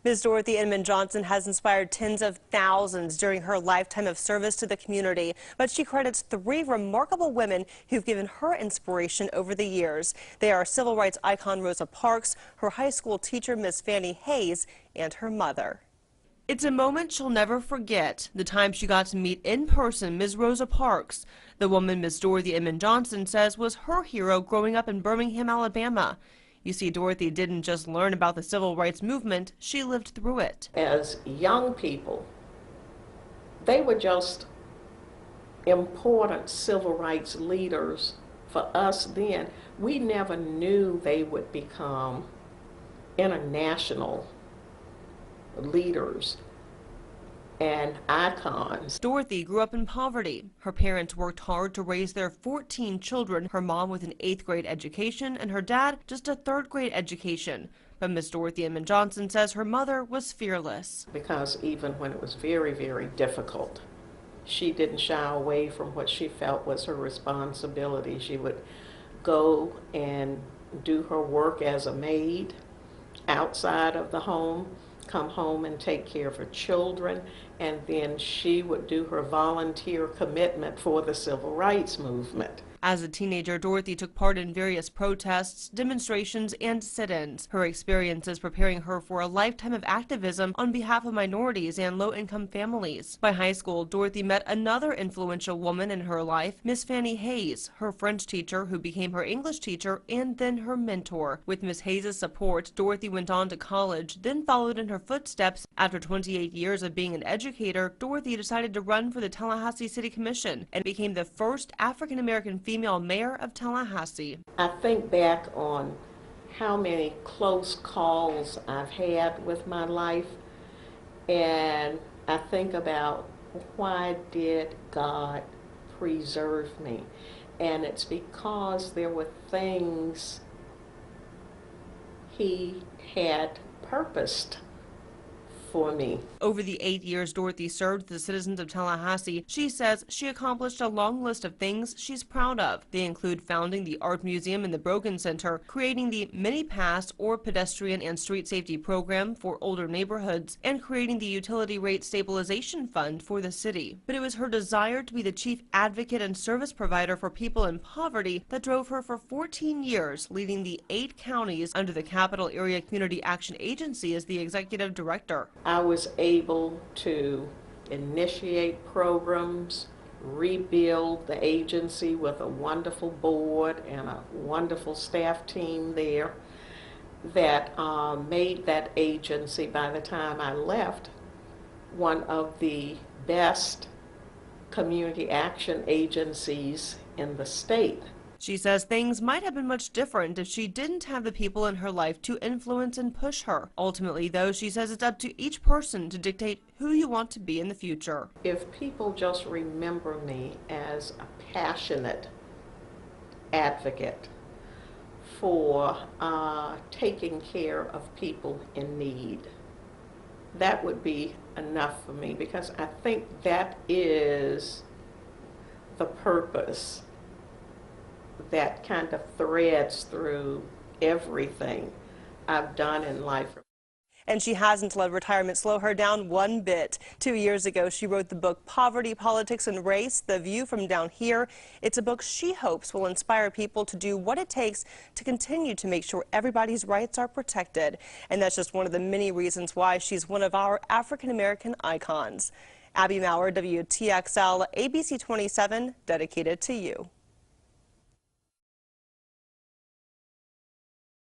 Ms. Dorothy Inman-Johnson has inspired tens of thousands during her lifetime of service to the community, but she credits three remarkable women who've given her inspiration over the years. They are civil rights icon Rosa Parks, her high school teacher Miss Fannie Hayes, and her mother. It's a moment she'll never forget, the time she got to meet in person Ms. Rosa Parks, the woman Ms. Dorothy Inman-Johnson says was her hero growing up in Birmingham, Alabama. You see, Dorothy didn't just learn about the civil rights movement, she lived through it. As young people, they were just important civil rights leaders for us then. We never knew they would become international leaders and icons. Dorothy grew up in poverty. Her parents worked hard to raise their 14 children, her mom with an 8th grade education and her dad just a 3rd grade education. But Miss Dorothy Inman-Johnson says her mother was fearless. Because even when it was very, very difficult, she didn't shy away from what she felt was her responsibility. She would go and do her work as a maid outside of the home, come home and take care of her children, and then she would do her volunteer commitment for the civil rights movement. As a teenager, Dorothy took part in various protests, demonstrations, and sit-ins. Her experiences preparing her for a lifetime of activism on behalf of minorities and low-income families. By high school, Dorothy met another influential woman in her life, Miss Fannie Hayes, her French teacher who became her English teacher and then her mentor. With Miss Hayes' support, Dorothy went on to college, then followed in her footsteps. After 28 years of being an educator, Dorothy decided to run for the Tallahassee City Commission and became the first African-American female mayor of Tallahassee. I think back on how many close calls I've had with my life, and I think about why did God preserve me? And it's because there were things He had purposed for me. Over the 8 years Dorothy served the citizens of Tallahassee, she says she accomplished a long list of things she's proud of. They include founding the Art Museum in the Brogan Center, creating the Mini Pass or pedestrian and street safety program for older neighborhoods, and creating the Utility Rate Stabilization Fund for the city. But it was her desire to be the chief advocate and service provider for people in poverty that drove her for 14 years, leading the 8 counties under the Capital Area Community Action Agency as the executive director. I was able to initiate programs, rebuild the agency with a wonderful board and a wonderful staff team there that made that agency, by the time I left, one of the best community action agencies in the state. She says things might have been much different if she didn't have the people in her life to influence and push her. Ultimately, though, she says it's up to each person to dictate who you want to be in the future. If people just remember me as a passionate advocate for taking care of people in need, that would be enough for me, because I think that is the purpose that kind of threads through everything I've done in life. And she hasn't let retirement slow her down one bit. 2 years ago, she wrote the book Poverty, Politics, and Race, The View from Down Here. It's a book she hopes will inspire people to do what it takes to continue to make sure everybody's rights are protected. And that's just one of the many reasons why she's one of our African-American icons. Abbey Maurer, WTXL, ABC 27, dedicated to you.